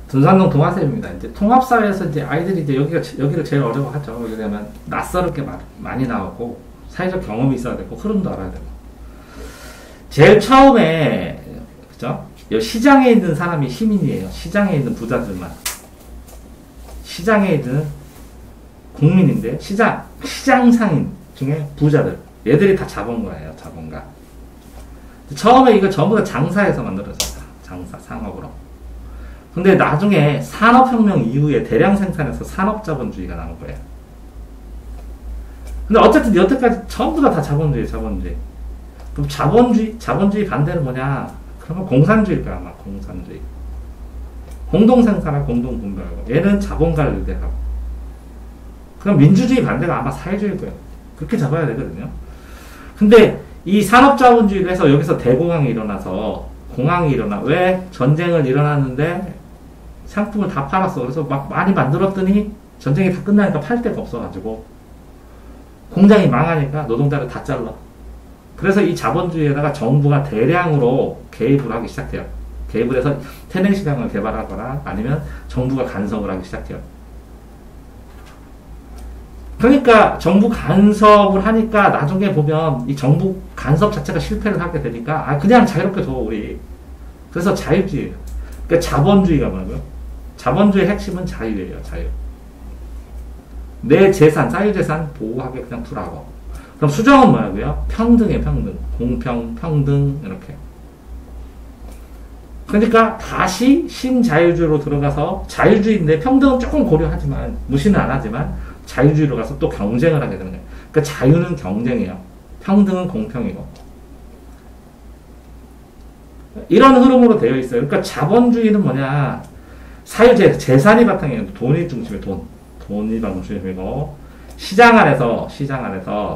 둔산동 동아세입니다. 이제 통합사회에서 이제 아이들이 이제 여기를 제일 어려워하죠. 왜냐면 낯설을 게 많이 나오고 사회적 경험이 있어야 되고 흐름도 알아야 되고. 제일 처음에 그죠? 여기 시장에 있는 사람이 시민이에요. 시장에 있는 부자들만. 시장에 있는 국민인데 시장 상인 중에 부자들. 얘들이 다 자본가예요. 자본가. 처음에 이거 전부 다 장사해서 만들어졌다. 장사, 상업으로. 근데 나중에 산업혁명 이후에 대량 생산해서 산업자본주의가 나온 거예요. 근데 어쨌든 여태까지 전부 다 자본주의. 그럼 자본주의 반대는 뭐냐? 그러면 공산주의일 거야, 아마. 공산주의. 공동생산하고 공동분배하고. 얘는 자본가를 의대하고. 그럼 민주주의 반대가 아마 사회주의일 거예요. 그렇게 잡아야 되거든요. 근데 이 산업자본주의를 해서 여기서 대공황이 일어나서 공황이 일어나. 왜? 전쟁을 일어났는데 상품을 다 팔았어. 그래서 막 많이 만들었더니 전쟁이 다 끝나니까 팔 데가 없어가지고 공장이 망하니까 노동자를 다 잘라. 그래서 이 자본주의에다가 정부가 대량으로 개입을 하기 시작해요. 개입을 해서 태냉시장을 개발하거나 아니면 정부가 간섭을 하기 시작해요. 그러니까 정부 간섭을 하니까 나중에 보면 이 정부 간섭 자체가 실패를 하게 되니까 그냥 자유롭게 둬 우리. 그래서 자유주의. 그러니까 자본주의가 뭐냐고요? 자본주의의 핵심은 자유예요. 자유. 내 재산, 사유재산 보호하게 그냥 두라고. 그럼 수정은 뭐냐고요? 평등이에요. 평등. 공평, 평등 이렇게. 그러니까 다시 신자유주의로 들어가서 자유주의인데 평등은 조금 고려하지만 무시는 안 하지만 자유주의로 가서 또 경쟁을 하게 되는 거예요. 그러니까 자유는 경쟁이에요. 평등은 공평이고. 이런 흐름으로 되어 있어요. 그러니까 자본주의는 뭐냐? 사유재, 재산이 바탕이에요. 돈이 중심이에요. 돈이 중심이고. 시장 안에서.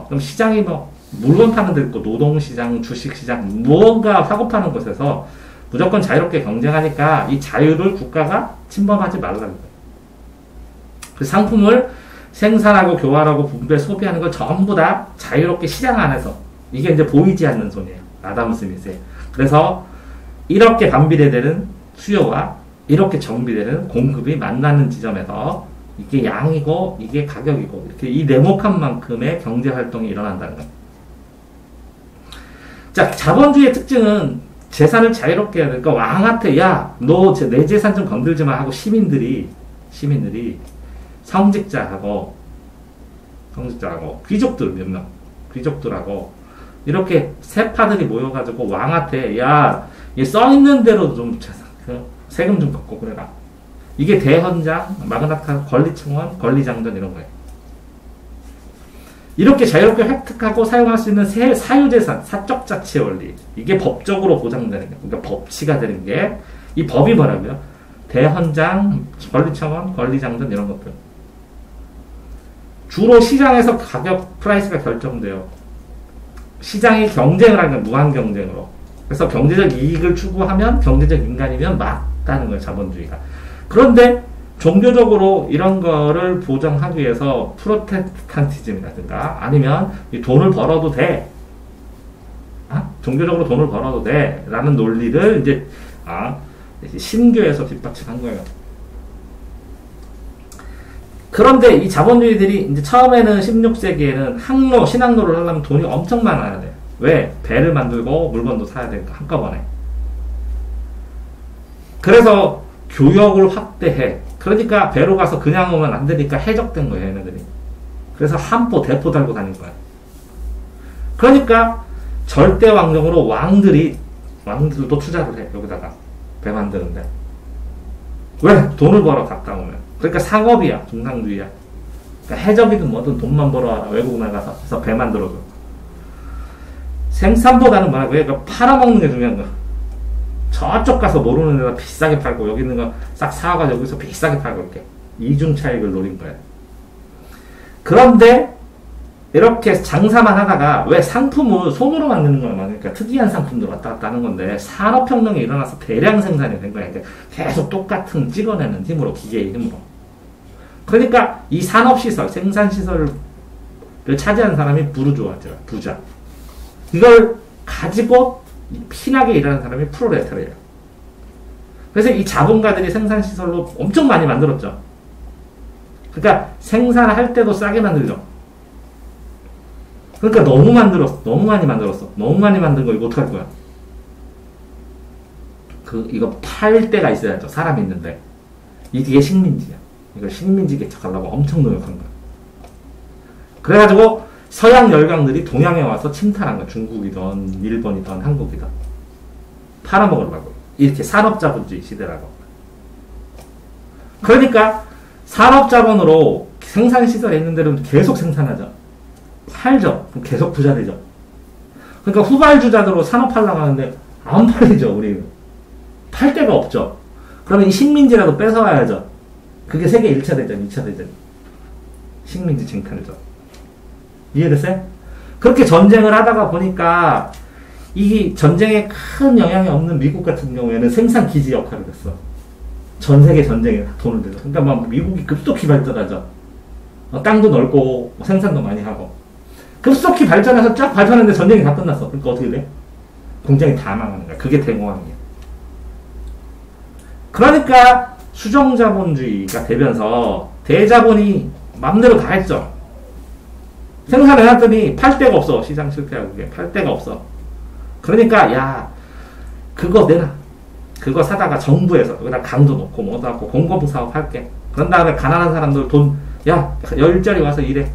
그럼 시장이 뭐, 물건 파는 데 있고, 노동시장, 주식시장, 무언가 사고 파는 곳에서 무조건 자유롭게 경쟁하니까 이 자유를 국가가 침범하지 말라는 거예요. 그 상품을 생산하고 교환하고 분배 소비하는 걸 전부 다 자유롭게 시장 안에서. 이게 이제 보이지 않는 손이에요. 아담 스미스의. 그래서 이렇게 반비례되는 수요와 이렇게 정비되는 공급이 만나는 지점에서 이게 양이고 이게 가격이고 이렇게 이 네모칸 만큼의 경제 활동이 일어난다는 거예요. 자, 자본주의의 특징은 재산을 자유롭게 해야 되니까 왕한테 너 내 재산 좀 건들지 마 하고 시민들이 성직자하고 귀족들 몇 명, 귀족들하고 이렇게 세파들이 모여가지고 왕한테 얘 써있는 대로 좀 세금 좀 걷고 그래라. 이게 대헌장, 마그나카, 권리청원, 권리장전 이런 거예요. 이렇게 자유롭게 획득하고 사용할 수 있는 사유재산, 사적자치 원리. 이게 법적으로 보장되는 게, 그러니까 법치가 되는 게, 이 법이 뭐라고요? 대헌장, 권리청원, 권리장전 이런 것들. 주로 시장에서 가격, 프라이스가 결정돼요. 시장이 경쟁을 하는 거예요. 무한 경쟁으로. 그래서 경제적 이익을 추구하면 경제적 인간이면 맞다는 거예요. 자본주의가. 그런데 종교적으로 이런 거를 보장하기 위해서 프로테스탄티즘이라든가 아니면 이 돈을 벌어도 돼. 종교적으로 돈을 벌어도 돼. 라는 논리를 이제 신교에서 뒷받침한 거예요. 그런데 이 자본주의들이 이제 처음에는 16세기에는 신항로를 하려면 돈이 엄청 많아야 돼. 왜? 배를 만들고 물건도 사야 되니까 한꺼번에. 그래서 교역을 확대해. 그러니까 배로 가서 그냥 오면 안 되니까 해적된 거예요, 얘네들이. 그래서 한포, 대포 달고 다닌 거야. 그러니까 절대 왕정으로 왕들도 투자를 해, 여기다가. 배 만드는데. 왜? 돈을 벌어 갔다 오면. 그러니까 상업이야, 중상주의야. 그러니까 해적이든 뭐든 돈만 벌어와라, 외국 나가서. 그래서 배 만들어줘. 생산보다는 뭐라고요? 그러니까 팔아먹는 게 중요한 거야. 저쪽 가서 모르는 데다 비싸게 팔고 여기 있는 거 싹 사와가지고 여기서 비싸게 팔고 이렇게 이중 차익을 노린 거예요. 그런데 이렇게 장사만 하다가 왜 상품을 손으로 만드는 거야? 그러니까 특이한 상품들 왔다 갔다 하는 건데 산업혁명이 일어나서 대량 생산이 된 거야. 이제 계속 똑같은 찍어내는 힘으로, 기계의 힘으로. 그러니까 이 산업시설, 생산시설을 차지한 사람이 부르주아죠. 부자. 이걸 가지고 피나게 일하는 사람이 프롤레타리아예요. 그래서 이 자본가들이 생산시설로 엄청 많이 만들었죠. 그러니까 생산할 때도 싸게 만들죠. 그러니까 너무 만들었어. 너무 많이 만들었어. 너무 많이 만든 거 이거 어떡할 거야? 이거 팔 데가 있어야죠. 사람이 있는데. 이게 식민지야. 이걸 식민지 개척하려고 엄청 노력한 거야. 그래가지고 서양 열강들이 동양에 와서 침탈한 거야. 중국이든 일본이든 한국이든. 팔아먹으려고. 이렇게 산업자본주의 시대라고. 그러니까 산업자본으로 생산시설에 있는 데는 계속 생산하죠. 팔죠. 그럼 계속 부자 되죠. 그러니까 후발주자들로 산업하려고 하는데 안 팔리죠. 우리 팔 데가 없죠. 그러면 이 식민지라도 뺏어와야죠. 그게 세계 1차 대전, 2차 대전. 식민지 쟁탈전. 이해됐어요? 그렇게 전쟁을 하다가 보니까 이 전쟁에 큰 영향이 없는 미국 같은 경우에는 생산 기지 역할을 했어. 전 세계 전쟁에 돈을 들여. 그러니까 막 미국이 급속히 발전하죠. 땅도 넓고 생산도 많이 하고. 급속히 발전해서 쫙 발전했는데 전쟁이 다 끝났어. 그러니까 어떻게 돼? 공장이 다 망하는 거야. 그게 대공황이야. 그러니까 수정자본주의가 되면서 대자본이 맘대로 다 했죠. 생산해놨더니 팔 데가 없어. 시장 실패하고 그게 팔 데가 없어. 그러니까 야 그거 내놔. 그거 사다가 정부에서 여기다 강도 놓고 뭐도 하고 공급 사업 할게. 그런 다음에 가난한 사람들 돈 야 열자리 와서 일해.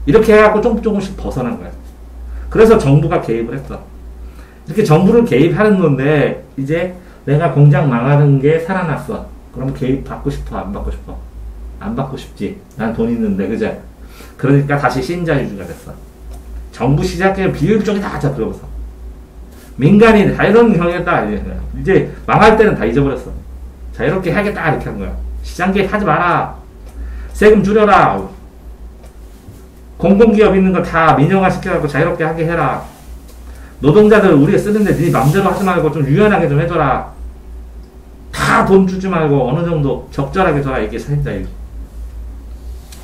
이렇게 해갖고 조금씩 벗어난 거야. 그래서 정부가 개입을 했어. 이렇게 정부를 개입하는 건데 이제 내가 공장 망하는 게 살아났어. 그럼 개입 받고 싶어? 안 받고 싶어? 안 받고 싶지. 난 돈 있는데 그제. 그러니까 다시 신자유주의가 됐어. 정부 시작에 비효율 쪽이 다 하자 그러고서. 민간인 자유로운 경영했다. 이제 망할 때는 다 잊어버렸어. 자유롭게 하겠다 이렇게 한 거야. 시장 개입하지 마라. 세금 줄여라. 공공기업 있는 거 다 민영화 시켜갖고 자유롭게 하게 해라. 노동자들 우리가 쓰는데 네 맘대로 하지 말고 좀 유연하게 좀 해줘라. 다 돈 주지 말고 어느 정도 적절하게 줘라. 이게 사회자유.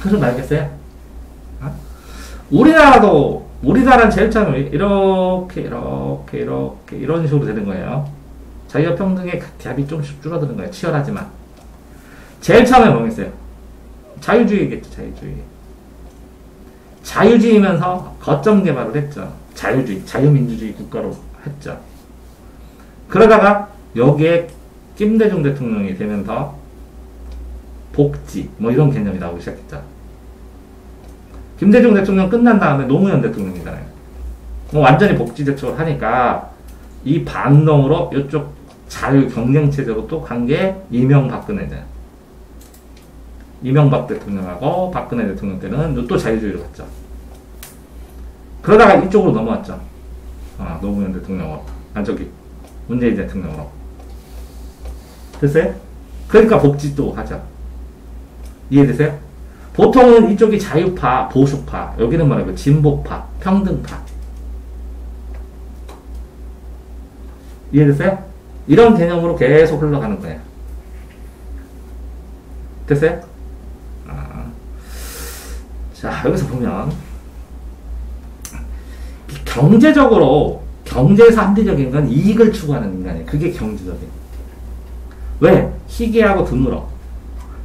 그래서 알겠어요? 우리나라는 제일 처음에 이렇게 이런 식으로 되는 거예요. 자유와 평등의 갭이 좀씩 줄어드는 거예요. 치열하지만. 제일 처음에 뭐겠어요? 자유주의겠죠. 자유주의면서 거점 개발을 했죠. 자유민주주의 국가로 했죠. 그러다가 여기에 김대중 대통령이 되면서 복지 뭐 이런 개념이 나오기 시작했죠. 김대중 대통령 끝난 다음에 노무현 대통령이잖아요. 완전히 복지 대책을 하니까 이 반동으로 이쪽 자유 경쟁 체제로 또 간 게 이명박근혜죠. 이명박 대통령하고 박근혜 대통령 때는 또 자유주의로 갔죠. 그러다가 이쪽으로 넘어왔죠. 노무현 대통령으로. 문재인 대통령으로. 됐어요? 그러니까 복지도 하죠. 이해되세요? 보통은 이쪽이 자유파, 보수파, 여기는 뭐라고 진보파, 평등파. 이해됐어요? 이런 개념으로 계속 흘러가는 거예요. 됐어요? 자, 여기서 보면 경제적으로 경제에서 합리적인 건 이익을 추구하는 인간이에요. 그게 경제적이에요. 왜? 희귀하고 드물어.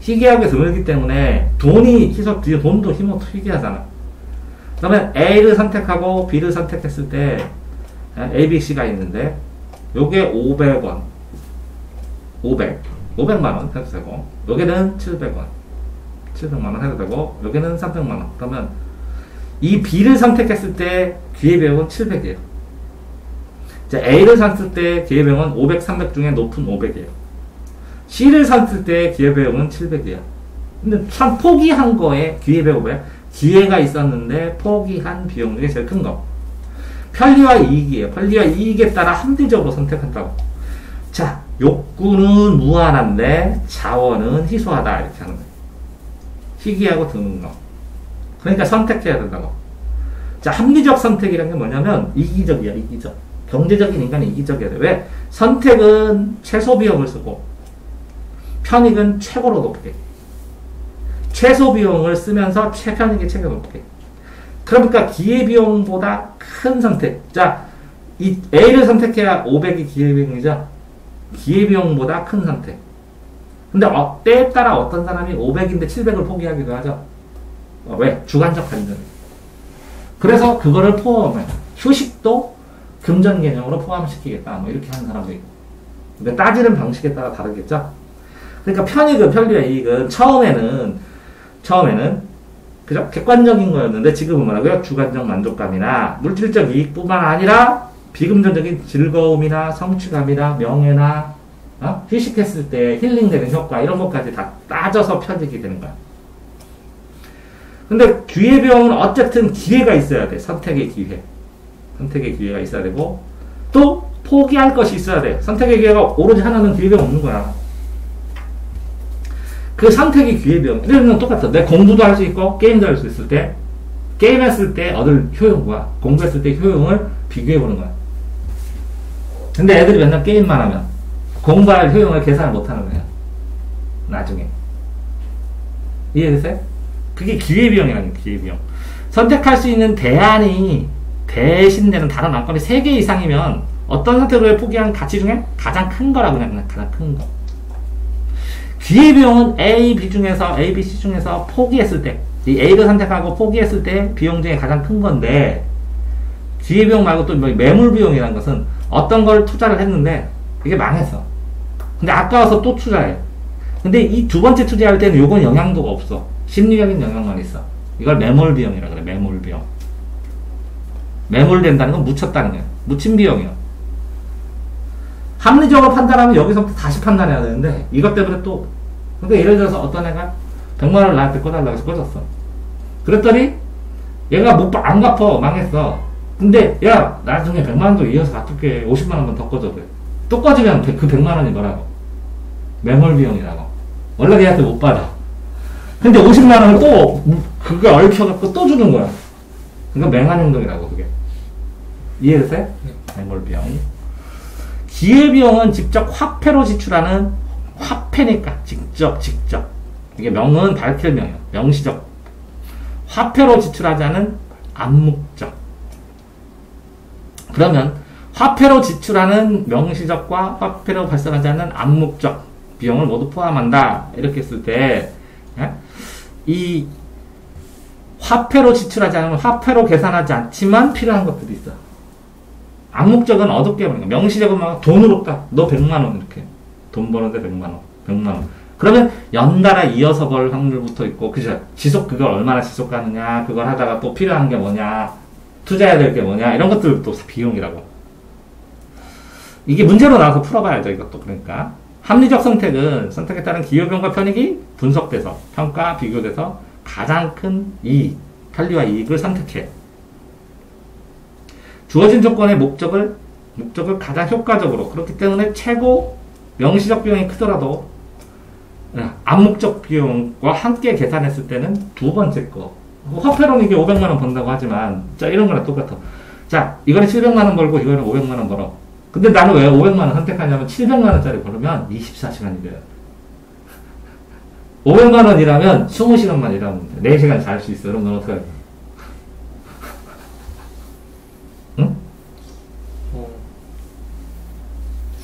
희귀하고 드물기 때문에 돈도 힘도 희귀하잖아. 그러면 A를 선택하고 B를 선택했을 때 A, B, C가 있는데 요게 500원 500만원 해도 되고 요게는 700원 700만원 해도 되고 여기는 300만원. 그러면 이 B를 선택했을 때 기회비용은 700이에요. A를 샀을 때 기회비용은 500, 300 중에 높은 500이에요. C를 샀을 때 기회비용은 700이에요. 근데 참 포기한 거에 기회비용은 뭐야? 기회가 있었는데 포기한 비용 중에 제일 큰 거. 편리와 이익이에요. 편리와 이익에 따라 합리적으로 선택한다고. 자, 욕구는 무한한데 자원은 희소하다. 이렇게 하는 거예요. 희귀하고 드문 거. 그러니까 선택해야 된다고. 자, 합리적 선택이라는 게 뭐냐면 이기적이야, 이기적. 경제적인 인간이 이기적이야 돼. 왜? 선택은 최소 비용을 쓰고 편익은 최고로 높게. 최소 비용을 쓰면서 최편익의 최고 높게. 그러니까 기회비용보다 큰 선택. 자, 이 A를 선택해야 500이 기회비용이죠. 기회비용보다 큰 선택. 근데 때에 따라 어떤 사람이 500인데 700을 포기하기도 하죠. 왜? 주관적 감정. 그래서 그거를 포함해. 휴식도 금전 개념으로 포함시키겠다. 뭐 이렇게 하는 사람도 있고. 근데 따지는 방식에 따라 다르겠죠. 그러니까 편익은, 편리와 이익은 처음에는 그죠? 객관적인 거였는데 지금은 뭐라고요? 주관적 만족감이나 물질적 이익뿐만 아니라 비금전적인 즐거움이나 성취감이나 명예나 휴식했을 때 힐링되는 효과 이런 것까지 다 따져서 편익이 되는 거야. 근데 기회비용은 어쨌든 기회가 있어야 돼. 선택의 기회. 선택의 기회가 있어야 되고 또 포기할 것이 있어야 돼. 선택의 기회가 오로지 하나는 기회비용 없는 거야. 그 선택의 기회비용. 이런 건 똑같아. 내 공부도 할 수 있고 게임도 할 수 있을 때 게임했을 때 얻을 효용과 공부했을 때 효용을 비교해보는 거야. 근데 애들이 맨날 게임만 하면 공부할 효용을 계산을 못하는 거야. 나중에. 이해되세요? 그게 기회비용이라는 기회비용. 선택할 수 있는 대안이 대신되는 다른 안건이 3개 이상이면 어떤 선택을 포기한 가치 중에 가장 큰 거라고 그냥 가장 큰 거. 기회비용은 A, B 중에서 A, B, C 중에서 포기했을 때 이 A를 선택하고 포기했을 때 비용 중에 가장 큰 건데 기회비용 말고 또 매물비용이라는 것은 어떤 걸 투자를 했는데 이게 망했어. 근데 아까워서 또 투자해. 근데 이 두 번째 투자할 때는 요건 영향도가 없어. 심리적인 영향만 있어. 이걸 매몰비용이라 그래. 매몰비용. 매몰된다는 건 묻혔다는 거야. 묻힌 비용이야. 합리적으로 판단하면 여기서부터 다시 판단해야 되는데 이것 때문에 또 그러니까 예를 들어서 어떤 애가 100만원을 나한테 꺼달라고 해서 꺼졌어. 그랬더니 얘가 안 갚아. 망했어. 근데 야 나중에 100만원 더 이어서 갚을게. 50만원만 더 꺼줘. 그래. 또 꺼지면 그 100만원이 뭐라고? 매몰비용이라고. 원래 걔한테 못 받아. 근데 50만원을 또 그거 얽혀갖고 또 주는 거야. 그러니까 맹한 행동이라고 그게. 이해되세요? 매몰비용. 기회비용은 직접 화폐로 지출하는 화폐니까 직접 이게 명은 밝힐 명이야. 명시적. 화폐로 지출하지 않은 암묵적. 그러면 화폐로 지출하는 명시적과 화폐로 발생하지 않는 암묵적 비용을 모두 포함한다. 이렇게 했을 때 이 화폐로 지출하지 않으면 화폐로 계산하지 않지만 필요한 것들이 있어. 암묵적은 어둡게 보는 거야. 명시적은 막 돈으로 딱 너 100만원 이렇게 돈 버는데 100만원 그러면 연달아 이어서 벌 확률부터 있고 그죠? 지속 그걸 얼마나 지속하느냐 그걸 하다가 또 필요한 게 뭐냐 투자해야 될 게 뭐냐 이런 것들도 비용이라고. 이게 문제로 나와서 풀어봐야죠. 이것도. 그러니까 합리적 선택은 선택에 따른 기회비용과 편익이 분석돼서 평가 비교돼서 가장 큰 이익 편리와 이익을 선택해. 주어진 조건의 목적을 가장 효과적으로 그렇기 때문에 최고 명시적 비용이 크더라도 암묵적 비용과 함께 계산했을 때는 두 번째 거 화폐로는 이게 500만원 번다고 하지만 자 이런 거랑 똑같아. 자 이거는 700만원 벌고 이거는 500만원 벌어. 근데 나는 왜 500만원 선택하냐면 700만원짜리 벌으면 24시간이 돼요. 500만원 일하면 20시간만 일하면 돼. 4시간 잘 수 있어. 그럼 넌 어떡할 거야? 응?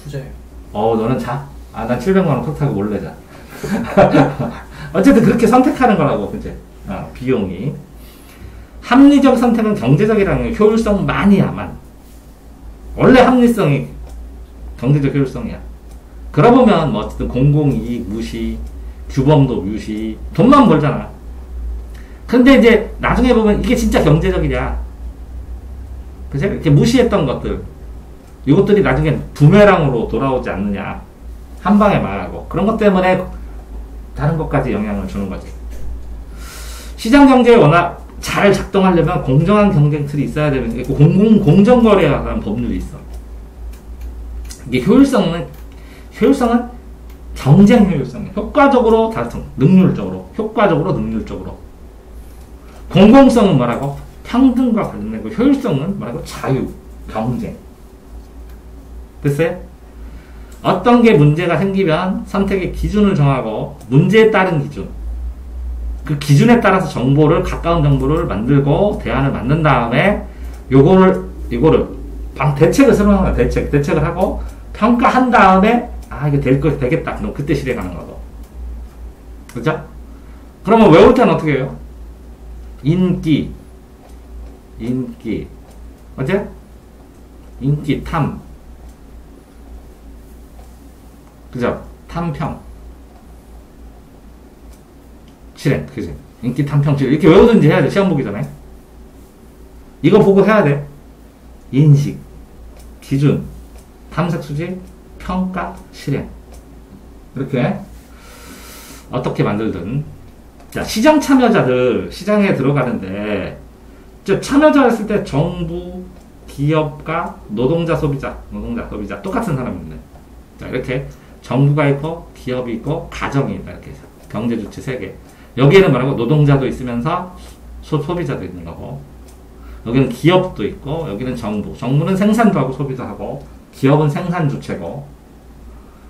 후자예요. 너는 자? 난 700만원 컷하고 몰래 자. 어쨌든 그렇게 선택하는 거라고, 그제? 비용이. 합리적 선택은 경제적이라는 게 효율성만이야만. 원래 합리성이 경제적 효율성이야. 그러고 보면 뭐 어쨌든 공공이익 무시, 규범도 무시, 돈만 벌잖아. 근데 이제 나중에 보면 이게 진짜 경제적이냐. 그죠? 이렇게 무시했던 것들. 이것들이 나중에 부메랑으로 돌아오지 않느냐. 한 방에 말하고. 그런 것 때문에 다른 것까지 영향을 주는 거지. 시장 경제에 워낙 잘 작동하려면 공정한 경쟁 틀이 있어야 되는 공정거래라는 법률이 있어. 이게 효율성은 경쟁 효율성, 효과적으로 달성, 능률적으로, 능률적으로. 공공성은 뭐라고? 평등과 관련되고, 효율성은 뭐라고? 자유, 경쟁. 됐어요? 어떤 게 문제가 생기면 선택의 기준을 정하고, 문제에 따른 기준. 그 기준에 따라서 가까운 정보를 만들고, 대안을 만든 다음에, 이거를, 대책을 새로 하는 거야. 대책을 하고, 평가한 다음에, 아, 이게 되겠다. 그럼 그때 실행하는 거고. 그죠? 그러면 외울 때는 어떻게 해요? 인기. 어째? 인기, 탐. 그죠? 탐평. 실행. 그지? 인기, 탐평, 실행. 이렇게 외우든지 해야 돼. 시험 보기 전에. 이거 보고 해야 돼. 인식, 기준, 탐색 수지, 평가, 실행. 이렇게 어떻게 만들든. 자, 시장 참여자들 시장에 들어가는데 참여자 했을 때 정부, 기업가, 노동자, 소비자 똑같은 사람인데. 자, 이렇게 정부가 있고 기업이 있고 가정이 있다. 이렇게 해서 경제 주체 3개. 여기에는 뭐라고? 노동자도 있으면서 소비자도 있는 거고. 여기는 기업도 있고, 여기는 정부. 정부는 생산도 하고 소비도 하고, 기업은 생산 주체고,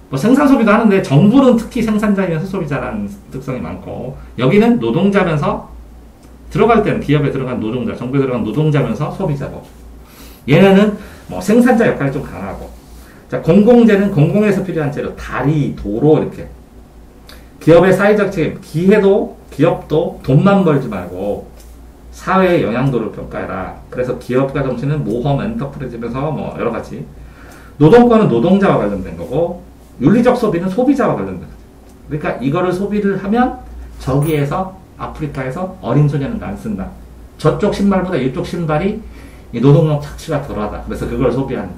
뭐 생산 소비도 하는데, 정부는 특히 생산자이면서 소비자라는 특성이 많고, 여기는 노동자면서, 들어갈 때는 기업에 들어간 노동자, 정부에 들어간 노동자면서 소비자고, 얘네는 뭐 생산자 역할이 좀 강하고, 자, 공공재는 공공에서 필요한 재료, 다리, 도로, 이렇게. 기업의 사회적 책임, 기업도 돈만 벌지 말고, 사회의 영향도를 평가해라. 그래서 기업가 정치는 모험, 엔터프라이즈면서 뭐 여러 가지. 노동권은 노동자와 관련된 거고, 윤리적 소비는 소비자와 관련된 거죠. 그러니까 이거를 소비를 하면 저기에서 아프리카에서 어린 소년은 안 쓴다. 저쪽 신발보다 이쪽 신발이 이 노동력 착취가 덜하다. 그래서 그걸 소비하는.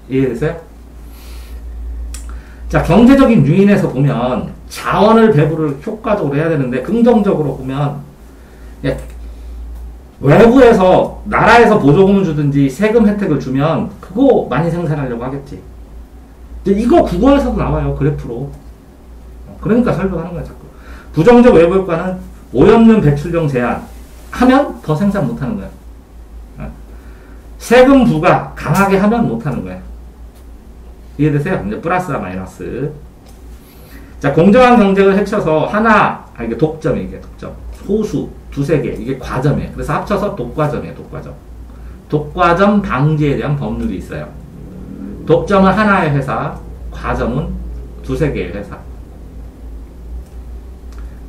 이해되세요? 자, 경제적인 유인에서 보면 자원을 배분을 효과적으로 해야 되는데 긍정적으로 보면 외부에서 나라에서 보조금을 주든지 세금 혜택을 주면 그거 많이 생산하려고 하겠지. 이거 국어에서도 나와요. 그래프로. 그러니까 설명하는 거야 자꾸. 부정적 외부 효과는 오염된 배출량 제한 하면 더 생산 못하는 거야. 세금 부과 강하게 하면 못하는 거야. 이해되세요? 이제 플러스와 마이너스. 자, 공정한 경쟁을 해쳐서 이게 독점이에요. 이게 독점. 소수, 2-3개. 이게 과점이에요. 그래서 합쳐서 독과점이에요. 독과점. 독과점 방지에 대한 법률이 있어요. 독점은 하나의 회사, 과점은 2-3개의 회사.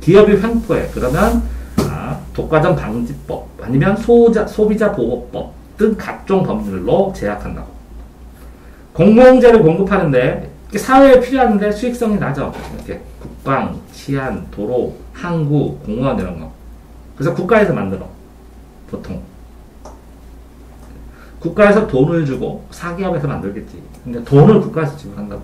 기업이 횡포해. 그러면 독과점 방지법 아니면 소비자 보호법 등 각종 법률로 제약한다고. 공공재를 공급하는데 사회에 필요한데 수익성이 낮아. 이렇게 국방, 치안, 도로, 항구, 공원 이런 거. 그래서 국가에서 만들어. 보통. 국가에서 돈을 주고 사기업에서 만들겠지. 근데 돈을 국가에서 지불한다고.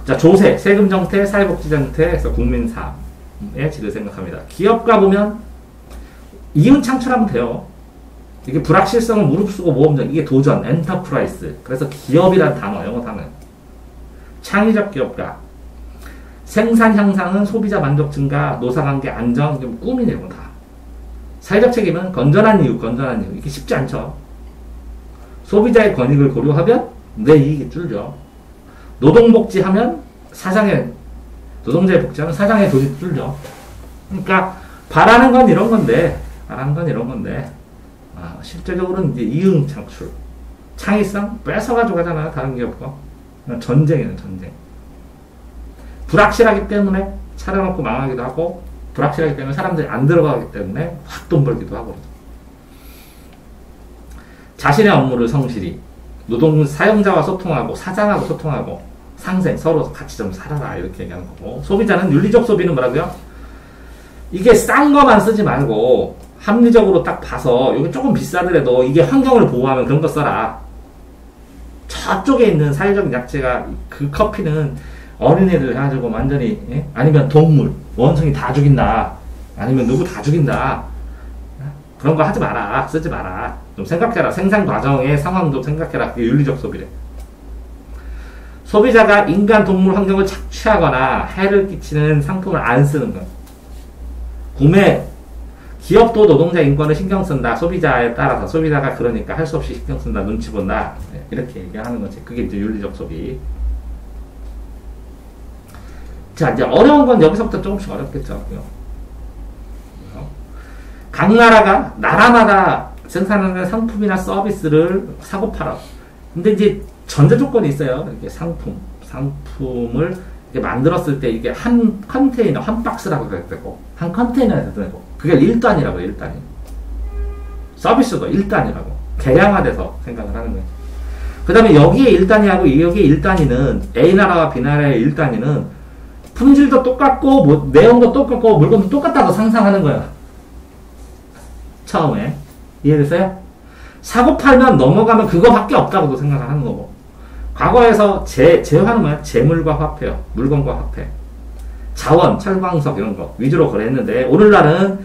자, 조세, 세금 정태, 사회복지 정태에서 국민 삶의 질을 생각합니다. 기업가 보면 이윤 창출하면 돼요. 이게 불확실성을 무릅쓰고 모험적, 이게 도전, 엔터프라이즈. 그래서 기업이란 단어, 영어 단어. 창의적 기업가. 생산 향상은 소비자 만족 증가, 노사관계 안정, 꿈이네요, 다. 사회적 책임은 건전한 이유. 이게 쉽지 않죠. 소비자의 권익을 고려하면 내 이익이 줄죠. 노동복지하면 노동자의 복지하면 사장의 돈이 줄죠. 그러니까 바라는 건 이런 건데, 실제적으로는 이제 이윤 창출, 창의성 뺏어가지고 가잖아요. 다른 기업 거. 전쟁이에요, 전쟁. 불확실하기 때문에 차려놓고 망하기도 하고, 불확실하기 때문에 사람들이 안 들어가기 때문에 확 돈 벌기도 하고. 자신의 업무를 성실히, 노동 사용자와 소통하고, 사장하고 소통하고, 상생, 서로 같이 좀 살아라. 이렇게 얘기하는 거고. 소비자는 윤리적 소비는 뭐라고요? 이게 싼 거만 쓰지 말고, 합리적으로 딱 봐서, 이게 조금 비싸더라도, 이게 환경을 보호하면 그런 거 써라. 저쪽에 있는 사회적 약재가, 그 커피는 어린애들 해가지고 완전히, 아니면 동물, 원숭이 다 죽인다. 아니면 누구 다 죽인다. 그런 거 하지 마라. 쓰지 마라. 좀 생각해라. 생산 과정의 상황도 생각해라. 그게 윤리적 소비래. 소비자가 인간, 동물, 환경을 착취하거나 해를 끼치는 상품을 안 쓰는 것. 기업도 노동자 인권을 신경 쓴다. 소비자에 따라서. 소비자가 그러니까 할 수 없이 신경 쓴다. 눈치 본다. 이렇게 얘기하는 거지. 그게 이제 윤리적 소비. 자, 이제 어려운 건 여기서부터 조금씩 어렵겠죠. 각 나라마다 생산하는 상품이나 서비스를 사고 팔아. 근데 이제 전제 조건이 있어요. 이렇게 상품을 이렇게 만들었을 때 이게 한 컨테이너, 한 박스라고 해도 되고, 한 컨테이너에도 되고, 그게 1단이라고, 1단이. 서비스도 1단이라고. 개량화돼서 생각을 하는 거예요. 그 다음에 여기에 1단위하고 여기에 1단위는 A나라와 B나라의 1단위는 품질도 똑같고, 뭐, 내용도 똑같고, 물건도 똑같다고 상상하는 거야. 처음에. 이해됐어요? 사고 팔면 넘어가면 그거밖에 없다고도 생각을 하는 거고. 과거에서 재화는 뭐야? 재물과 화폐요. 물건과 화폐. 자원, 철광석 이런 거 위주로 거래했는데 오늘날은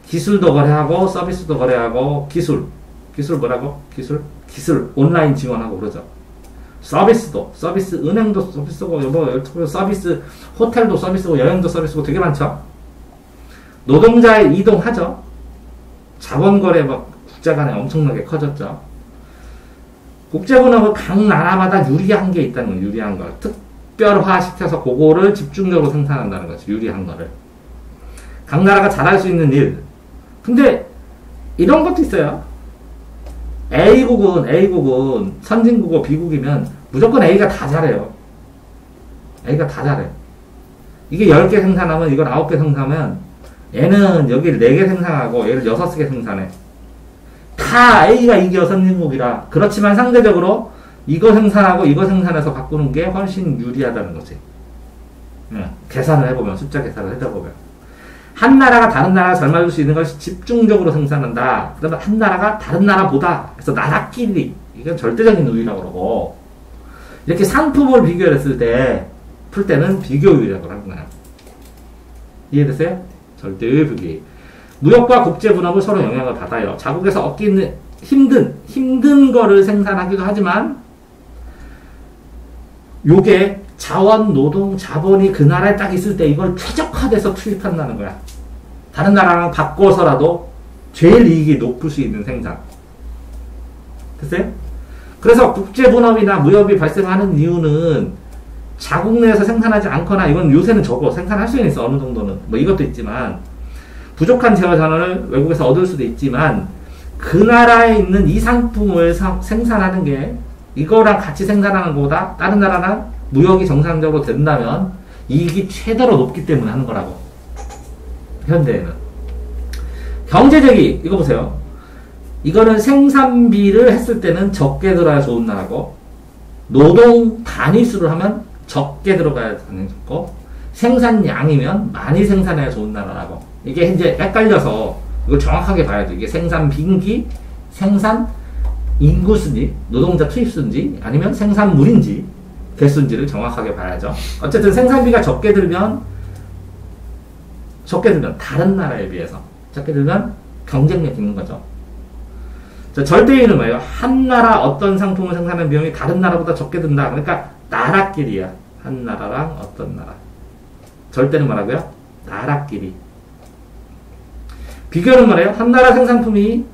기술도 거래하고 서비스도 거래하고 기술 뭐라고? 기술 온라인 지원하고 그러죠. 서비스도 서비스 은행도 서비스고 뭐 서비스 호텔도 서비스고 여행도 서비스고 되게 많죠. 노동자의 이동하죠. 자본 거래 막 국제 간에 엄청나게 커졌죠. 국제분업은 각 나라마다 유리한 게 있다는 거예요. 유리한 거. 특별화시켜서 그거를 집중적으로 생산한다는 거죠. 유리한 거를. 각 나라가 잘할 수 있는 일. 근데 이런 것도 있어요. A국은 선진국이고 B국이면 무조건 A가 다 잘해요. A가 다 잘해. 이게 10개 생산하면 이걸 9개 생산하면 얘는 여기를 4개 생산하고 얘를 6개 생산해. 다 A가 이겨 선진국이라. 그렇지만 상대적으로 이거 생산하고 이거 생산해서 바꾸는 게 훨씬 유리하다는 거지. 계산을 해보면, 숫자 계산을 해보면. 한 나라가 다른 나라가 잘 맞을 수 있는 걸 집중적으로 생산한다. 그러면 한 나라가 다른 나라보다, 그래서 나라끼리, 이건 절대적인 우위라고 그러고, 이렇게 상품을 비교했을 때, 풀 때는 비교우위라고 하는 거야. 이해됐어요? 절대의 비교. 무역과 국제분업을 서로 영향을 받아요. 자국에서 얻기 힘든 거를 생산하기도 하지만, 요게 자원, 노동, 자본이 그 나라에 딱 있을 때 이걸 최적화돼서 투입한다는 거야. 다른 나라랑 바꿔서라도 제일 이익이 높을 수 있는 생산. 됐어요? 그래서 국제분업이나 무역이 발생하는 이유는 자국 내에서 생산하지 않거나, 이건 요새는 적어. 생산할 수는 있어, 어느 정도는. 뭐 이것도 있지만, 부족한 재화 자원을 외국에서 얻을 수도 있지만 그 나라에 있는 이 상품을 생산하는 게 이거랑 같이 생산하는 것보다 다른 나라랑 무역이 정상적으로 된다면 이익이 최대로 높기 때문에 하는 거라고. 현대에는. 경제적이 이거 보세요. 이거는 생산비를 했을 때는 적게 들어야 좋은 나라고, 노동 단위수를 하면 적게 들어가야 되는 거고, 생산량이면 많이 생산해야 좋은 나라라고. 이게 이제 헷갈려서 이걸 정확하게 봐야죠. 이게 생산비인지, 생산 인구수인지, 노동자 투입수인지, 아니면 생산물인지, 개수인지를 정확하게 봐야죠. 어쨌든 생산비가 적게 들면 다른 나라에 비해서 적게 들면 경쟁력이 있는 거죠. 자, 절대인은 뭐예요? 한 나라 어떤 상품을 생산하는 비용이 다른 나라보다 적게 든다. 그러니까 나라끼리야. 한 나라랑 어떤 나라. 절대는 뭐라고요? 나라끼리. 비교는 뭐래요? 한 나라 생산품이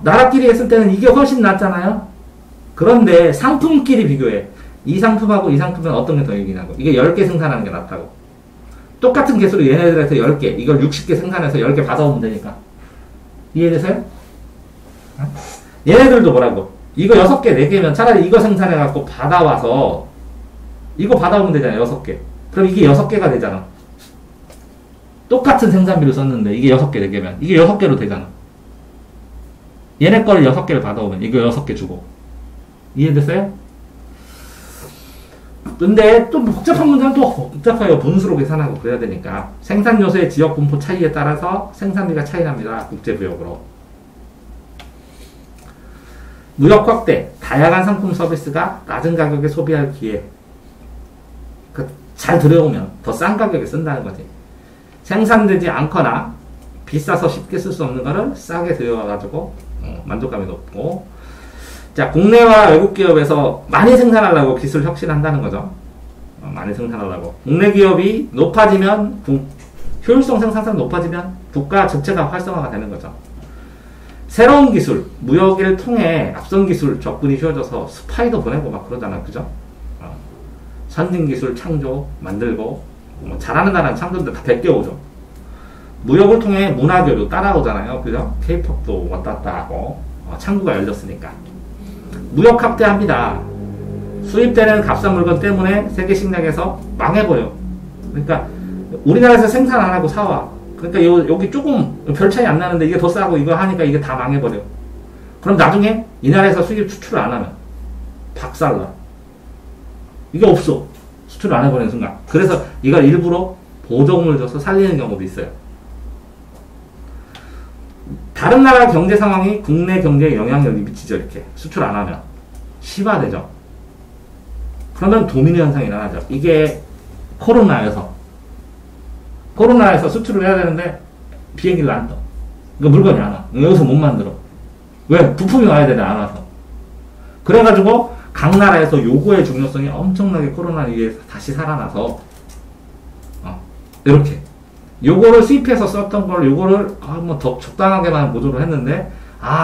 나라끼리 했을 때는 이게 훨씬 낫잖아요. 그런데 상품끼리 비교해. 이 상품하고 이 상품은 어떤 게 더 이기냐고. 이게 10개 생산하는 게 낫다고. 똑같은 개수로 얘네들한테 10개, 이걸 60개 생산해서 10개 받아오면 되니까. 이해되세요? 얘네들도 뭐라고. 이거 6개, 4개면 차라리 이거 생산해갖고 받아와서 이거 받아오면 되잖아요. 6개. 그럼 이게 6개가 되잖아. 똑같은 생산비를 썼는데 이게 6개, 4개면 이게 6개로 되잖아. 얘네 거를 6개를 받아오면 이거 6개 주고. 이해됐어요? 근데 또 복잡한 문제는 또 복잡해요. 분수로 계산하고 그래야 되니까. 생산 요소의 지역 분포 차이에 따라서 생산비가 차이 납니다. 국제무역으로. 무역 확대, 다양한 상품 서비스가 낮은 가격에 소비할 기회. 잘 들여오면 더 싼 가격에 쓴다는 거지. 생산되지 않거나 비싸서 쉽게 쓸 수 없는 거를 싸게 들여와가지고 만족감이 높고. 자, 국내와 외국 기업에서 많이 생산하려고 기술 혁신한다는 거죠. 많이 생산하려고. 국내 기업이 높아지면 효율성 생산성이 높아지면 국가 전체가 활성화가 되는 거죠. 새로운 기술, 무역을 통해 앞선 기술 접근이 쉬워져서 스파이도 보내고 막 그러잖아요. 그죠? 선진 기술 창조, 만들고, 잘하는 나라는 창조인데 다 베껴오죠. 무역을 통해 문화교류 따라오잖아요. 그죠? K-POP도 왔다 갔다 하고, 창구가 열렸으니까. 무역 확대합니다. 수입되는 값싼 물건 때문에 세계 식량에서 망해버려. 그러니까 우리나라에서 생산 안 하고 사와. 그러니까 여기 조금 별 차이 안 나는데 이게 더 싸고 이거 하니까 이게 다 망해버려. 그럼 나중에 이 나라에서 수입 수출을 안 하면 박살나. 이게 없어. 수출을 안 해버리는 순간. 그래서 이걸 일부러 보조금을 줘서 살리는 경우도 있어요. 다른 나라 경제 상황이 국내 경제에 영향력이 미치죠. 이렇게 수출 안 하면 심화되죠. 그러면 도미노 현상이 일어나죠. 이게 코로나에서 수출을 해야 되는데 비행기를 안 떠. 그러니까 물건이 안 와. 여기서 못 만들어. 왜? 부품이 와야 되는데 안 와서. 그래가지고 각 나라에서 요거의 중요성이 엄청나게 코로나에 의해서 다시 살아나서 이렇게 요거를 수입해서 썼던 걸 요거를 뭐 더 적당하게만 보조를 했는데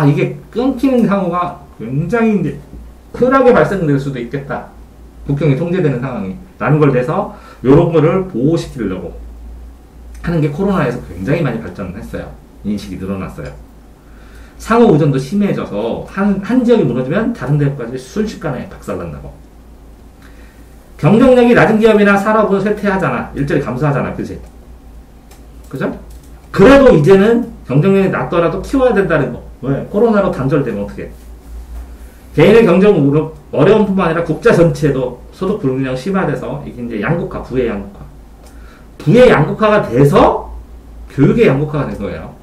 이게 끊기는 상황가 굉장히 이제 흔하게 발생될 수도 있겠다. 국경이 통제되는 상황이 라는 걸 내서 요런 거를 보호시키려고 하는 게 코로나에서 굉장히 많이 발전했어요. 인식이 늘어났어요. 상호 의존도 심해져서 한 지역이 무너지면 다른 데까지 순식간에 박살난다고. 경쟁력이 낮은 기업이나 산업은 쇠퇴하잖아. 일자리 감소하잖아. 그지? 그죠? 그래도 이제는 경쟁력이 낮더라도 키워야 된다는 거. 왜? 코로나로 단절되면 어떻게? 개인의 경쟁으로 어려운 뿐만 아니라 국가 전체도 소득 불균형 심화돼서 이게 이제 양극화, 부의 양극화. 부의 양극화가 돼서 교육의 양극화가 된 거예요.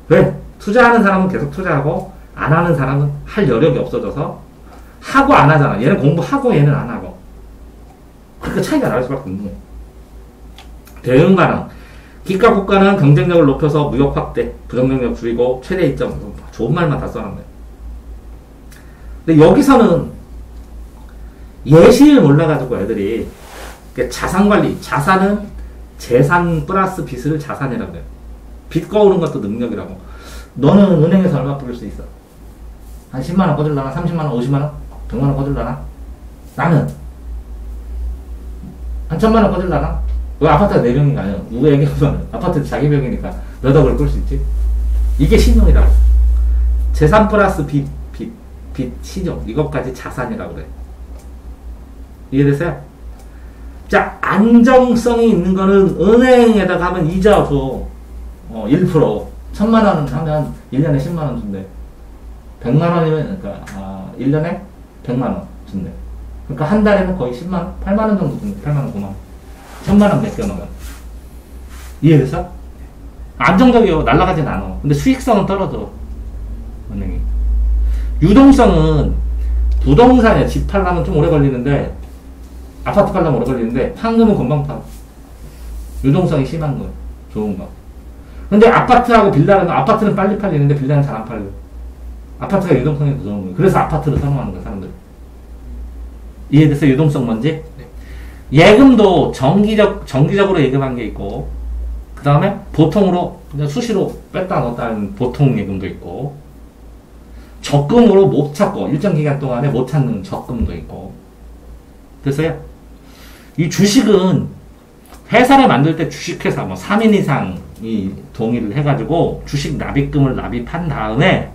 왜? 투자하는 사람은 계속 투자하고 안 하는 사람은 할 여력이 없어져서 하고 안 하잖아. 얘는 공부하고 얘는 안 하고. 그러니까 차이가 날 수밖에 없는 거예요. 대응 반응. 기가 국가는 경쟁력을 높여서 무역 확대, 부정경력 줄이고 최대 이점. 좋은 말만 다 써놨네. 근데 여기서는 예시를 몰라가지고 애들이 자산관리, 자산은 재산 플러스 빚을 자산이라고 해요. 빚 거우는 것도 능력이라고. 너는 은행에서 얼마 뿌릴 수 있어? 한 10만원 꺼질라나? 30만원? 50만원? 100만원 꺼질라나? 나는 한 1000만원 꺼질라나? 왜 아파트가 4병인가 아니야? 누가 얘기하면 아파트 자기 병이니까 몇 억을 끌 수 있지? 이게 신용이라고. 재산 플러스 빚, 신용. 이것까지 자산이라고 그래. 이해됐어요? 자, 안정성이 있는 거는 은행에다가 하면 이자 줘. 1%. 1000만원 하면 1년에 10만원 준대. 100만원이면, 그러니까, 1년에 100만원 준대. 그러니까 한 달에는 거의 10만원? 8만원 정도 준대. 8만원, 9만원. 1000만원 맡겨놓으면. 이해됐어? 안정적이요. 날아가진 않아. 근데 수익성은 떨어져. 은행이. 유동성은 부동산에 집 팔려면 좀 오래 걸리는데, 아파트 팔려면 오래 걸리는데, 황금은 금방 팔아. 유동성이 심한 거예요. 좋은 거. 근데 아파트하고 빌라는, 아파트는 빨리 팔리는데 빌라는 잘 안 팔려. 아파트가 유동성이 더 좋은 거예요. 그래서 아파트를 선호하는 거야, 사람들. 이해됐어? 유동성 뭔지? 네. 예금도 정기적으로 예금한 게 있고, 그 다음에 보통으로, 그냥 수시로 뺐다 넣었다 하는 보통 예금도 있고, 적금으로 못 찾고, 일정 기간 동안에 못 찾는 적금도 있고. 됐어요? 이 주식은 회사를 만들 때 주식회사, 3인 이상이 동의를 해가지고, 주식 납입금을 납입한 다음에,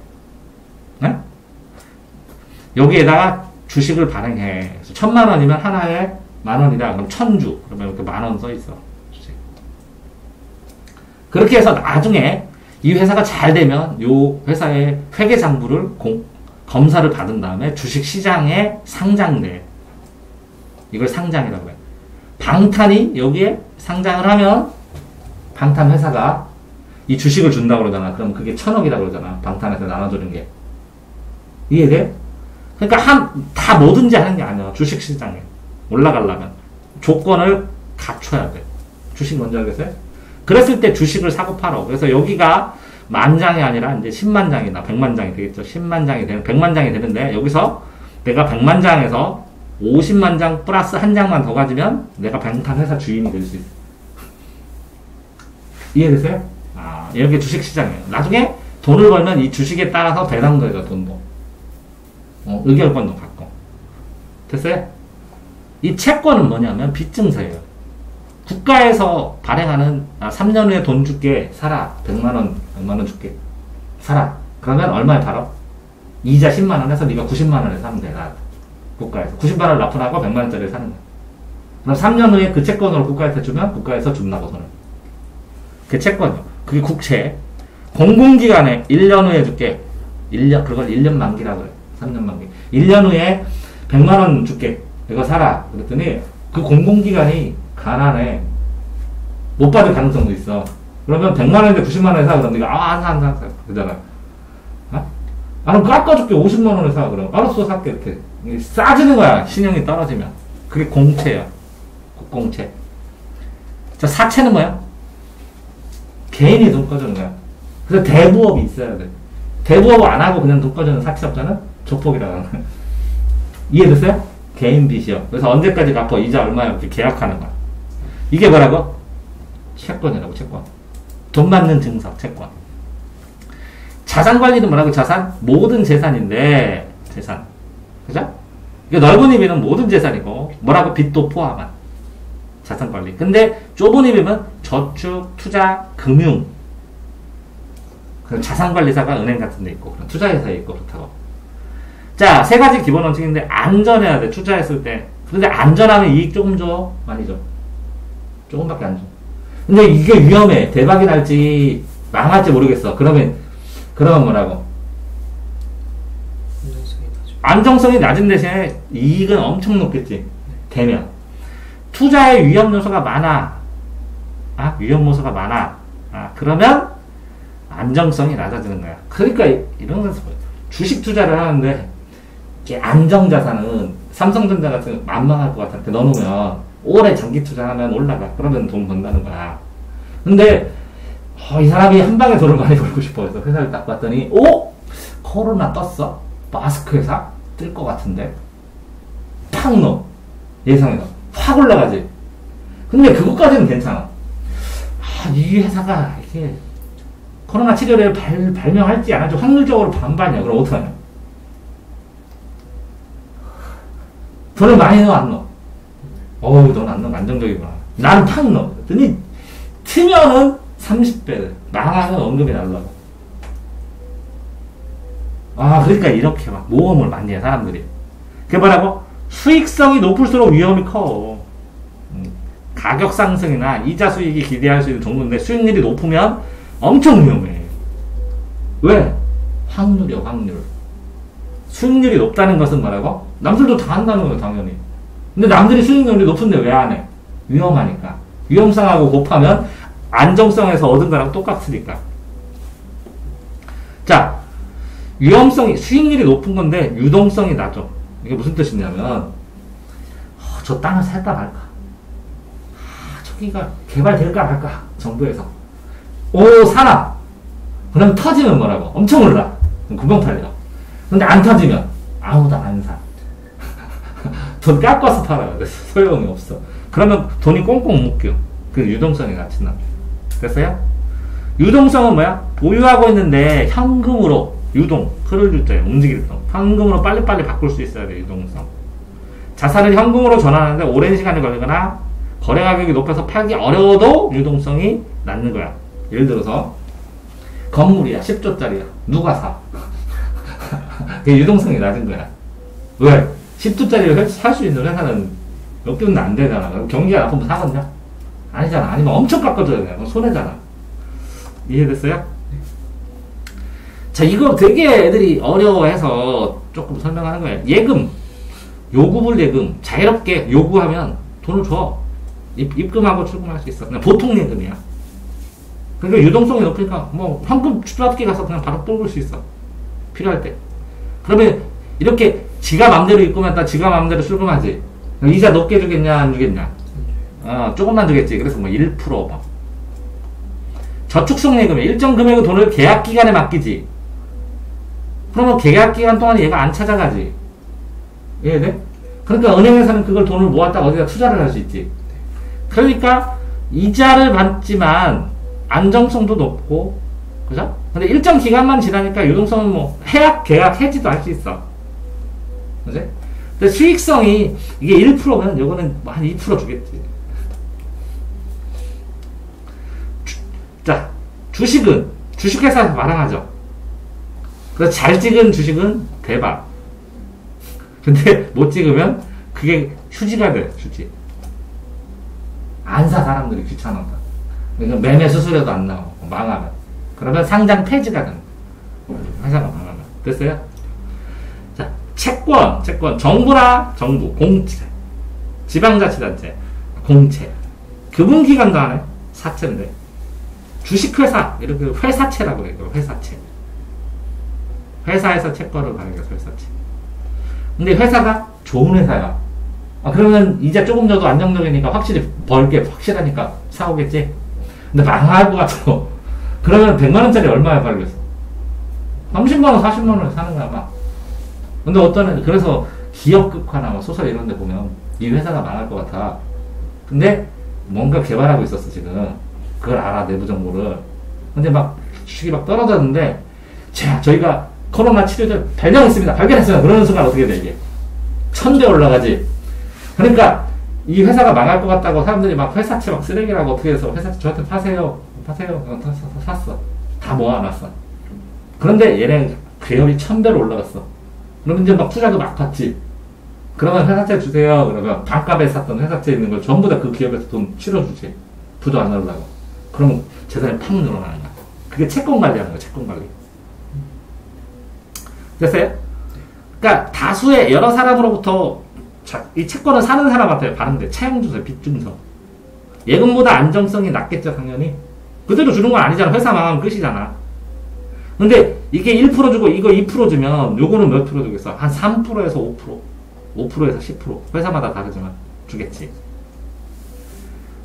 네? 여기에다가 주식을 발행해. 1000만원이면 하나에 만원이다. 그럼 1000주. 그러면 이렇게 만원 써있어. 주식. 그렇게 해서 나중에 이 회사가 잘 되면 요 회사의 회계장부를 검사를 받은 다음에 주식 시장에 상장돼. 이걸 상장이라고 해. 방탄이 여기에 상장을 하면 방탄 회사가 이 주식을 준다고 그러잖아. 그럼 그게 1000억이라고 그러잖아. 방탄에서 나눠주는 게. 이해돼? 그러니까 다 뭐든지 하는 게 아니야. 주식 시장에 올라가려면 조건을 갖춰야 돼. 주식 뭔지 알겠어요? 그랬을 때 주식을 사고 팔어. 그래서 여기가 만장이 아니라 이제 10만장이나 100만장이 되겠죠. 10만장이 되는 100만장이 되는데 여기서 내가 100만장에서 50만장 플러스 한 장만 더 가지면 내가 방탄 회사 주인이 될 수 있어. 이해되세요? 이렇게 주식 시장이에요. 나중에 돈을 벌면 이 주식에 따라서 배당도 해줘. 돈도. 의결권도 갖고. 됐어요? 이 채권은 뭐냐면 빚증서예요. 국가에서 발행하는 3년 후에 돈 줄게 사라. 100만원, 100만원 줄게 사라. 그러면 얼마에 팔아? 이자 10만 원 해서 네가 90만 원에 사면 돼. 나 국가에서 90만 원을 납부하고 100만 원짜리를 사는 거야. 그럼 3년 후에 그 채권으로 국가에서 주면 국가에서 준다고 손을. 그 채권이요. 그게 국채. 공공기관에 1년 후에 줄게. 1년, 그걸 1년 만기라고 그래. 3년 만기. 1년 후에 100만 원 줄게. 이거 사라. 그랬더니 그 공공기관이 가난해. 못 받을 가능성도 있어. 그러면 100만 원인데 90만 원에 사. 그럼 네가 안 사. 그러잖아. 어? 그럼 깎아줄게. 50만 원에 사. 그럼 알았어 살게. 이렇게. 싸지는 거야. 신용이 떨어지면. 그게 공채야. 국공채. 자, 사채는 뭐야? 개인이 돈 꺼주는 거야. 그래서 대부업이 있어야 돼. 대부업 안 하고 그냥 돈 꺼주는 사채업자는 조폭이라고 하는 거야. 이해됐어요? 개인 빚이요. 그래서 언제까지 갚어? 이자 얼마 이렇게 계약하는 거야. 이게 뭐라고? 채권이라고, 채권. 돈 받는 증서, 채권. 자산 관리는 뭐라고? 자산? 모든 재산인데, 재산. 그죠? 이게 넓은 의미는 모든 재산이고, 뭐라고? 빚도 포함한. 자산 관리. 근데 좁은 의미는 저축, 투자, 금융. 자산관리사가 은행 같은 데 있고, 투자회사에 있고, 그렇다고. 자, 세 가지 기본 원칙인데, 안전해야 돼, 투자했을 때. 근데 안전하면 이익 조금 줘? 많이 줘. 조금밖에 안 줘. 근데 이게 위험해. 대박이 날지, 망할지 모르겠어. 그러면 뭐라고? 안정성이 낮은 대신에 이익은 엄청 높겠지. 되면. 투자의 위험 요소가 많아. 위험 요소가 많아. 그러면 안정성이 낮아지는 거야. 그러니까 이런 건 주식 투자를 하는데 안정자산은 삼성전자 같은 거 만만할 것 같은데 넣어놓으면 오래 장기 투자하면 올라가. 그러면 돈 번다는 거야. 근데 이 사람이 한 방에 돈을 많이 벌고 싶어 해서 회사를 딱 봤더니 코로나 떴어? 마스크 회사? 뜰 것 같은데 팍 넣어. 예상해서 확 올라가지. 근데 그것까지는 괜찮아. 이 회사가 이게 코로나 치료를 발명할지 안 할지 확률적으로 반반이야. 그럼 어떡하냐? 돈을 많이 넣어, 안 넣어? 넌 안 넣어. 안정적이구나. 나는 팍 넣어. 그랬더니 트면은 30배. 망하면 언급이 날라고. 그러니까 이렇게 막 모험을 많이 해, 사람들이. 그게 뭐라고? 수익성이 높을수록 위험이 커. 가격 상승이나 이자 수익이 기대할 수 있는 종목인데 수익률이 높으면 엄청 위험해. 왜? 확률이요, 확률. 수익률이 높다는 것은 뭐라고? 남들도 다 한다는 거예요, 당연히. 근데 남들이 수익률이 높은데 왜 안 해? 위험하니까. 위험성하고 곱하면 안정성에서 얻은 거랑 똑같으니까. 자, 수익률이 높은 건데 유동성이 낮아. 이게 무슨 뜻이냐면, 저 땅을 살까 말까? 저기가 개발될까 말까? 정부에서. 사라! 그럼 터지면 뭐라고? 엄청 올라. 그럼 금방 팔려. 근데 안 터지면 아무도 안 사. 돈 깎아서 팔아요. 소용이 없어. 그러면 돈이 꽁꽁 묶여. 그 유동성이 낮은 날. 됐어요? 유동성은 뭐야? 보유하고 있는데 현금으로 흐를 줄자에 움직일 성. 현금으로 빨리빨리 바꿀 수 있어야 돼, 유동성. 자산을 현금으로 전환하는데 오랜 시간이 걸리거나 거래 가격이 높아서 팔기 어려워도 유동성이 낮는 거야. 예를 들어서 건물이야. 10조짜리야. 누가 사? 그게 유동성이 낮은 거야. 왜? 10조짜리를 살 수 있는 회사는 몇 개는 안 되잖아. 그럼 경기가 나쁘면 사겠냐? 아니잖아. 아니면 엄청 깎아줘야 돼. 그럼 손해잖아. 이해됐어요? 자, 이거 되게 애들이 어려워해서 조금 설명하는 거예요. 예금, 요구불 예금, 자유롭게 요구하면 돈을 줘. 입금하고 출금할 수 있어. 그냥 보통 예금이야. 그러니까 유동성이 높으니까 현금 추적기 가서 그냥 바로 뽑을 수 있어. 필요할 때. 그러면 이렇게 지가 맘대로 입금했다 지가 맘대로 출금하지. 이자 높게 주겠냐 안 주겠냐? 조금만 주겠지. 그래서 1% 막. 저축성 예금에 일정 금액의 돈을 계약 기간에 맡기지. 그러면 계약 기간 동안 얘가 안 찾아가지. 이해돼? 그러니까 은행에서는 그걸 돈을 모았다가 어디다 투자를 할 수 있지. 그러니까 이자를 받지만 안정성도 높고, 그죠? 근데 일정 기간만 지나니까 유동성은 계약 해지도 할 수 있어. 그지? 근데 수익성이 이게 1%면 요거는 한 2% 주겠지. 자, 주식은 주식회사에서 마련하죠. 그래서 잘 찍은 주식은 대박. 근데 못 찍으면 그게 휴지가 돼, 휴지. 안 사, 사람들이 귀찮아서. 그러니까 매매 수수료도 안 나오고, 망하면. 그러면 상장 폐지가 되는 거예요. 회사가 망하면. 됐어요? 자, 채권. 정부, 공채. 지방자치단체, 공채. 금융기관도 안 해. 사채인데. 주식회사, 이렇게 회사채라고 그래요. 회사채. 회사에서 채권을 가는 게 회사채. 근데 회사가 좋은 회사야. 그러면 이자 조금 줘도 안정적이니까 확실히 벌게 확실하니까 사오겠지. 근데 망할 것 같고. 그러면 100만원짜리 얼마에 팔겠어? 30만원, 40만원에 사는 거야, 막. 근데 어떤 애, 그래서 기업극화나 소설 이런 데 보면 이 회사가 망할 것 같아. 근데 뭔가 개발하고 있었어, 지금. 그걸 알아, 내부 정보를. 근데 막 주식이 막 떨어졌는데, 자, 저희가 코로나 치료제 발견했습니다. 그러는 순간 어떻게 돼, 이게? 1000배 올라가지. 그러니까 이 회사가 망할 것 같다고 사람들이 막 회사채 막 쓰레기라고 어떻게 해서 회사채 저한테 파세요. 샀어. 다 모아놨어. 그런데 얘네 기업이 1000배로 올라갔어. 그러면 이제 막 투자도 막 받지. 그러면 회사채 주세요. 그러면 반값에 샀던 회사채 있는 걸 전부 다 그 기업에서 돈 실어주지. 부도 안 나려고. 그러면 재산이 팍 늘어나는 거야. 그게 채권 관리하는 거야, 채권 관리. 됐어요? 그러니까 다수의 여러 사람으로부터 이 채권을 사는 사람한테 받는데 차용주세, 빚준서. 예금보다 안정성이 낮겠죠, 당연히. 그대로 주는 건 아니잖아. 회사 망하면 끝이잖아. 근데 이게 1% 주고 이거 2% 주면 요거는 몇 프로 주겠어? 한 3%에서 5%. 5%에서 10%. 회사마다 다르지만 주겠지.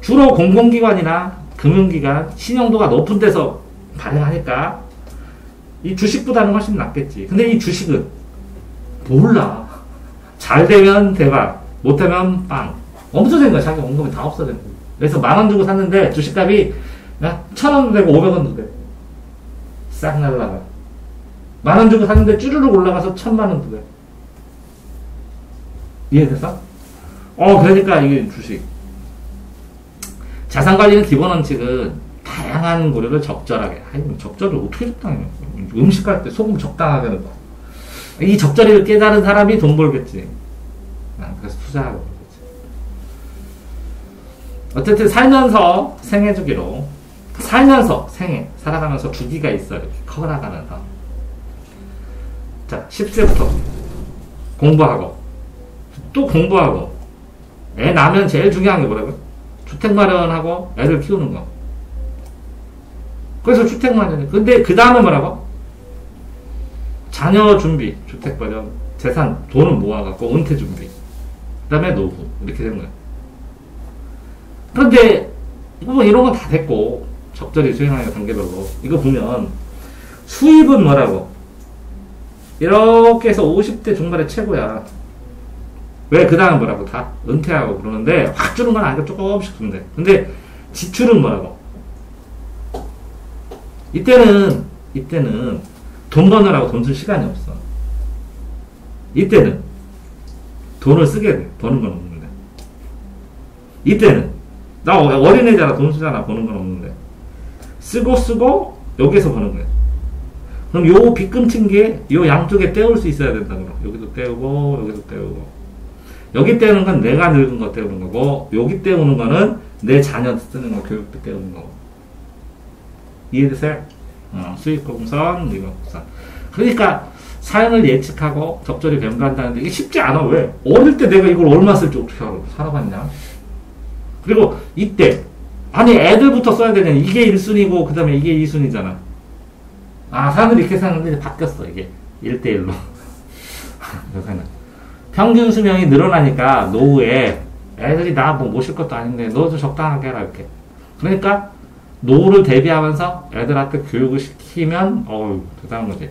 주로 공공기관이나 금융기관, 신용도가 높은 데서 발행하니까 이 주식보다는 훨씬 낫겠지. 근데 이 주식은 몰라. 잘 되면 대박, 못 되면 빵. 없어진 거야. 자기 원금이 다 없어진 거야. 그래서 10,000원 주고 샀는데 주식값이 1,000원도 되고 500원도 돼. 싹 날라가. 10,000원 주고 샀는데 쭈르륵 올라가서 1,000만원도 돼. 이해됐어? 그러니까 이게 주식. 자산관리는 기본 원칙은 다양한 고려를 적절하게. 적절을 어떻게 적당해? 음식 할 때 소금 적당하게 넣고. 이 적절히를 깨달은 사람이 돈 벌겠지. 그래서 투자하고 그러겠지. 어쨌든 살면서 생애 주기로. 살아가면서 주기가 있어. 이렇게 커나가면서. 자, 10세부터 공부하고. 또 공부하고. 애 낳으면 제일 중요한 게 뭐라고요? 주택 마련하고 애를 키우는 거. 그래서 주택 마련이. 근데 그 다음에 뭐라고? 자녀 준비, 주택 마련, 재산, 돈을 모아갖고 은퇴 준비. 그 다음에 노후. 이렇게 되는 거야. 그런데 뭐 이런 건 다 됐고 적절히 수행하는 단계별로 이거 보면 수입은 뭐라고? 이렇게 해서 50대 중반에 최고야. 왜 그 다음 뭐라고? 다 은퇴하고 그러는데 확 주는 건 아니고 조금씩 주는데. 근데 지출은 뭐라고? 이때는 돈 버느라고 돈 쓸 시간이 없어. 이때는 돈을 쓰게 돼. 버는 건 없는데. 이때는 나 어린애잖아. 돈 쓰잖아. 버는 건 없는데. 쓰고 여기에서 버는 거야. 그럼 요 빚금친 게 요 양쪽에 떼올 수 있어야 된다. 그럼 여기도 떼우고 여기도 떼우고. 여기 떼우는 건 내가 늙은 거 떼우는 거고, 여기 떼우는 거는 내 자녀 쓰는 거 교육비 떼우는 거고. 이해되세요? 수익공선, 이익공선. 그러니까 사연을 예측하고 적절히 변경한다는데 이게 쉽지 않아. 왜? 어릴 때 내가 이걸 얼마 쓸지 어떻게 알아? 살아봤냐? 그리고 이때 아니 애들부터 써야 되냐? 이게 1순위고 그 다음에 이게 2순위잖아. 사람들이 이렇게 사는데 바뀌었어. 이게 1대1로. 요새는 평균 수명이 늘어나니까 노후에 애들이 나 뭐 모실 것도 아닌데 너도 적당하게 해라 이렇게. 그러니까 노후를 대비하면서 애들한테 교육을 시키면 대단한 거지.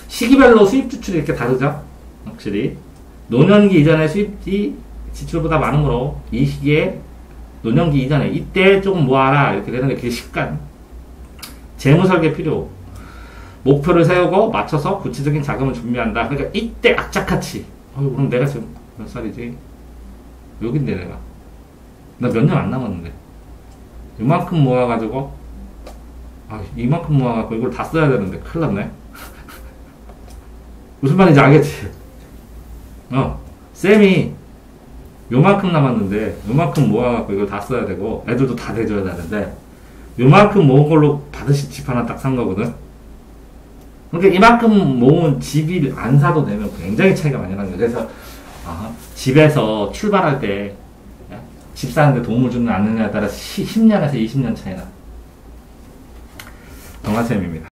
시기별로 수입 지출이 이렇게 다르죠. 확실히 노년기 이전에 수입이 지출보다 많은 거로 이 시기에 노년기 이전에 이때 조금 모아라 이렇게 되는 게 그게 습관. 재무설계 필요. 목표를 세우고 맞춰서 구체적인 자금을 준비한다. 그러니까 이때 악착같이 그럼 내가 지금 몇 살이지? 여긴데 내가 나 몇 년 안 남았는데 이만큼 모아가지고 이만큼 모아가지고 이걸 다 써야 되는데 큰일 났네. 무슨 말인지 알겠지? 쌤이 요만큼 남았는데, 요만큼 모아갖고 이걸 다 써야 되고, 애들도 다 대줘야 되는데, 요만큼 모은 걸로 받으시 집 하나 딱 산 거거든? 그러니까 이만큼 모은 집을 안 사도 되면 굉장히 차이가 많이 나는 거예요. 그래서, 집에서 출발할 때, 집 사는데 도움을 주는 않느냐에 따라 10년에서 20년 차이 나. 동아쌤입니다.